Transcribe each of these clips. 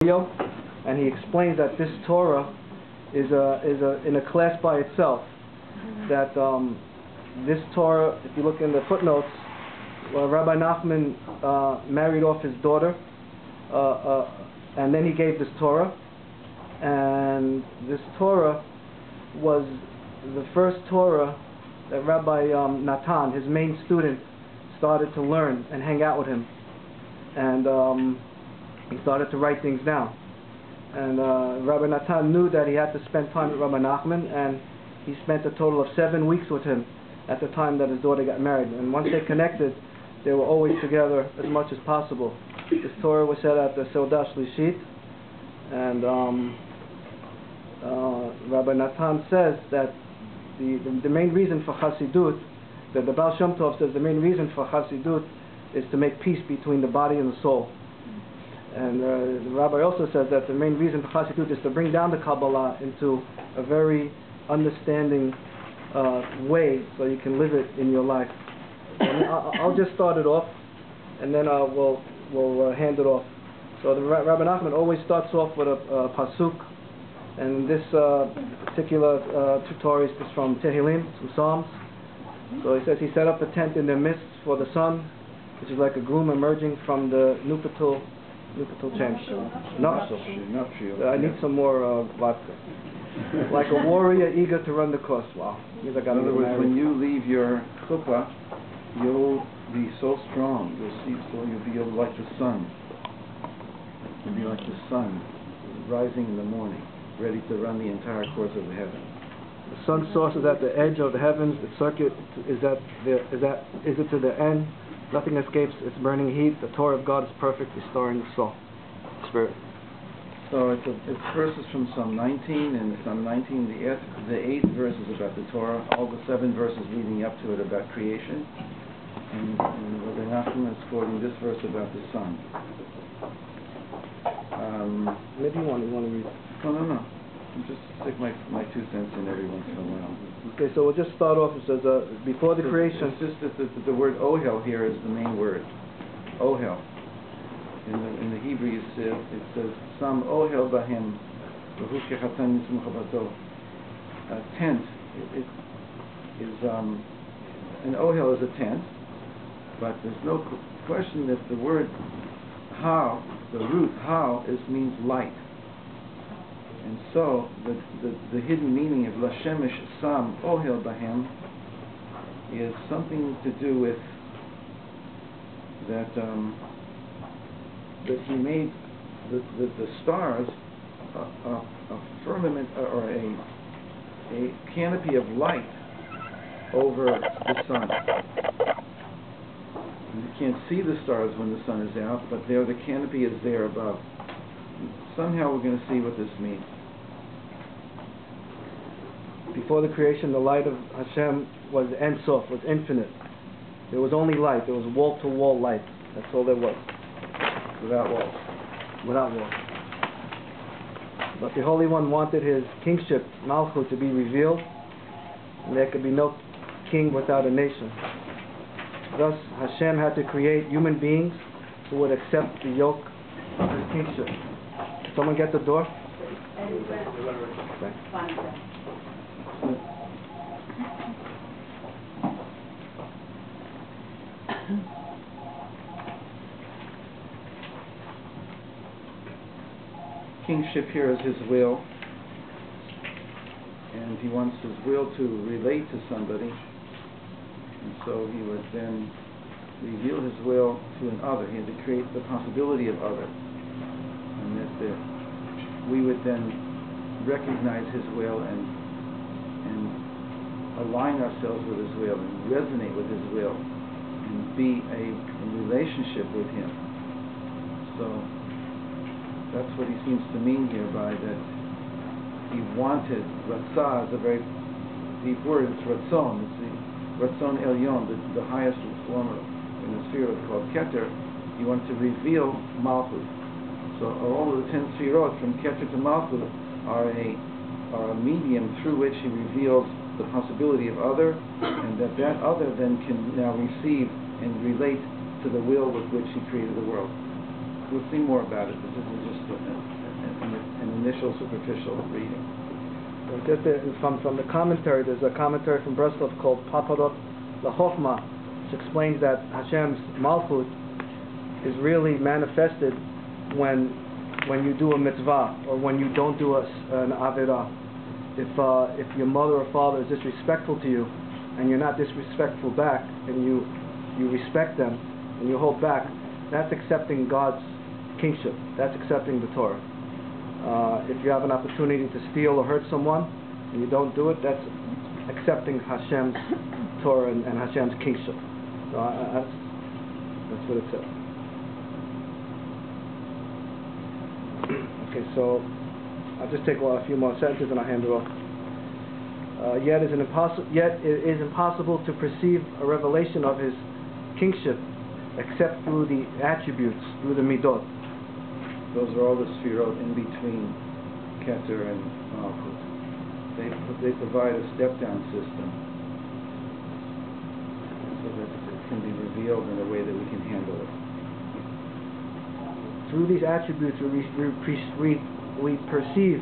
and he explains that this Torah is in a class by itself. That this Torah, if you look in the footnotes, Rabbi Nachman married off his daughter, and then he gave this Torah, and this Torah was the first Torah that Rabbi Natan, his main student, started to learn and hang out with him, and he started to write things down. And Rabbi Natan knew that he had to spend time with Rabbi Nachman, and he spent a total of 7 weeks with him at the time that his daughter got married. And once they connected, they were always together as much as possible. This Torah was said at the Seudah Shlishit, and Rabbi Natan says that the main reason for Chassidut, that the Baal Shem Tov says the main reason for Chassidut is to make peace between the body and the soul. And the rabbi also says that the main reason for Chassidut is to bring down the Kabbalah into a very understanding way, so you can live it in your life. And I'll just start it off, and then we'll hand it off. So the Rabbi Nachman always starts off with a pasuk, and this particular tutorial is from Tehillim, some Psalms. So he says he set up a tent in the midst for the sun, which is like a groom emerging from the Nupatul change. I need some more vodka. Like a warrior eager to run the course. Wow. In other words, when you leave your chuppah, you'll be so strong. You'll be like the sun. You'll be like the sun, rising in the morning, ready to run the entire course of the heaven. The sun source is at the edge of the heavens. The circuit is it to the end. Nothing escapes its burning heat. The Torah of God is perfect, restoring the soul, spirit. So it's verses from Psalm 19, and Psalm 19, the 8th verse is about the Torah. All the 7 verses leading up to it about creation. And Rabbi Nachman is quoting this verse about the sun. Maybe you want to read. No. I'll just stick my 2 cents in every once in a while. Okay, so we'll just start off. It says, before the creation... It's just that the word ohel here is the main word. Ohel. In the Hebrew it says, Sam ohel bahem, v'hu kechatan nisum chabato. A tent is an ohel is a tent, but there's no question that the word how, the root how, means light. And so, the hidden meaning of Lashemesh Sam Ohel Bahem is something to do with that he made the stars a firmament or a canopy of light over the sun. And you can't see the stars when the sun is out, but the canopy is there above. Somehow we're going to see what this means. Before the creation, the light of Hashem was Ein Sof, was infinite. There was only light. There was wall-to-wall light. That's all there was. Without walls. Without walls. But the Holy One wanted his kingship, Malchut, to be revealed, and there could be no king without a nation. Thus, Hashem had to create human beings who would accept the yoke of his kingship. Someone get the door? Okay. Kingship here is his will, and he wants his will to relate to somebody, and so he would then reveal his will to an other. He had to create the possibility of other, and that we would then recognize his will and align ourselves with his will and resonate with his will and be in relationship with him. So that's what he seems to mean here by that he wanted. Ratzah is a very deep word. It's Ratzon. It's the Ratzon Elyon, the highest form in the sphere called Keter. He wanted to reveal Malchut. So all of the 10 Sfirot from Keter to Malchut are a medium through which he reveals the possibility of other, and that other then can now receive and relate to the will with which he created the world. we'll see more about it, but this is just an initial superficial reading. From the commentary, there's a commentary from Breslov called Paparot LaChochma, which explains that Hashem's Malchut is really manifested when you do a mitzvah or when you don't do an avirah. If your mother or father is disrespectful to you and you're not disrespectful back, and you respect them and you hold back, that's accepting God's kingship. That's accepting the Torah. If you have an opportunity to steal or hurt someone and you don't do it, that's accepting Hashem's Torah and Hashem's kingship. So that's what it says. Okay, so I'll just take a few more sentences and I'll hand it off. Yet it is impossible to perceive a revelation of His kingship except through the attributes, through the midot. Those are all the sefirot in between Keter and Malchut. They provide a step-down system so that it can be revealed in a way that we can handle it. Through these attributes, we perceive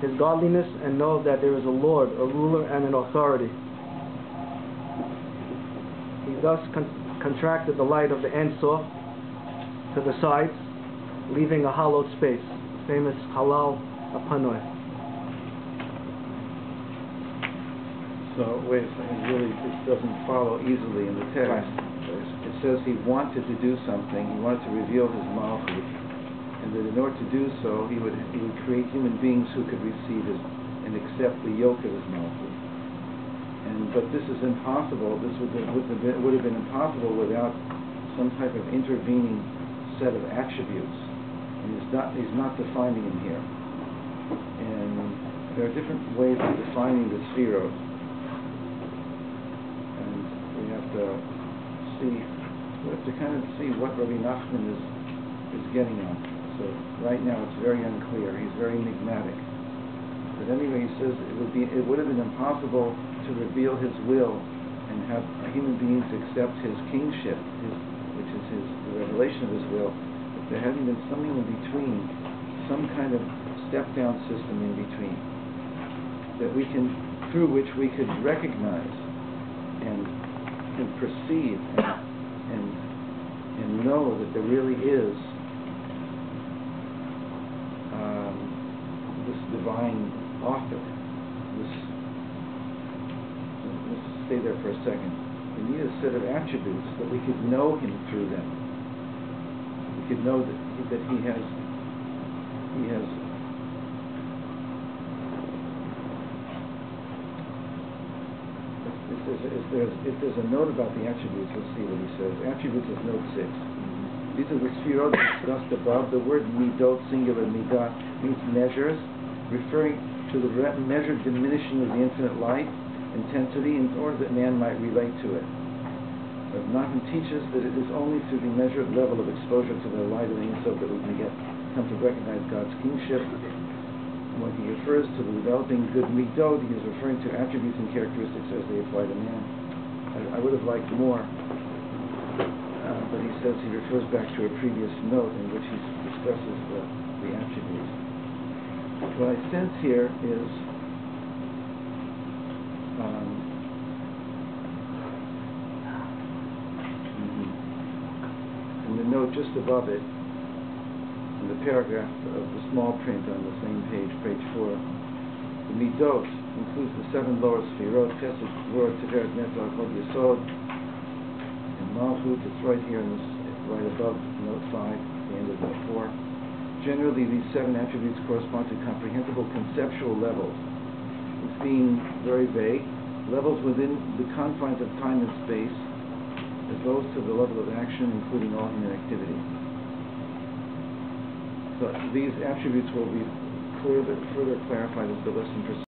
His godliness and know that there is a Lord, a ruler, and an authority. He thus contracted the light of the Ein Sof to the sides, leaving a hollowed space, famous Halal Apanoi. So, wait a second, this doesn't follow easily in the text. Right. It says He wanted to do something, He wanted to reveal His Malchut, and that in order to do so, He would create human beings who could receive and accept the yoke of His Malchut. But this is impossible. This would have been impossible without some type of intervening set of attributes. And He's not defining them here. And there are different ways of defining the sefirot. And we have to kind of see what Rabbi Nachman is getting at. So right now it's very unclear. He's very enigmatic. But anyway, he says it would have been impossible to reveal His will and have human beings accept His kingship, which is the revelation of His will, if there hadn't been something in between, some kind of step-down system in between, through which we could recognize and perceive and know that there really is this divine author. Let's stay there for a second. We need a set of attributes that we could know Him through them. We could know that He has if there's a note about the attributes, let's see what he says. Attributes is note 6. These are the sefirot discussed above. The word midot, singular midah, means measures, referring to the measured diminishing of the infinite light, intensity, in order that man might relate to it. But Nachman teaches that it is only through the measured level of exposure to the light of the Ein Sof that we can come to recognize God's kingship. When he refers to the developing good midot, he is referring to attributes and characteristics as they apply to man. I would have liked more, but he says he refers back to a previous note in which he discusses the attributes. What I sense here is in the note just above it, in the paragraph of the small print on the same page, page 4, the midot includes the 7 lower sefirot, Chesed, Gvura, Tiferet, Netzach, Hod, Yesod, and Malchut. It's right here, right above note 5, the end of note 4. Generally, these 7 attributes correspond to comprehensible conceptual levels. It's being very vague, levels within the confines of time and space, as well as to the level of action, including all human activity. So these attributes will be further clarified as the lesson proceeds.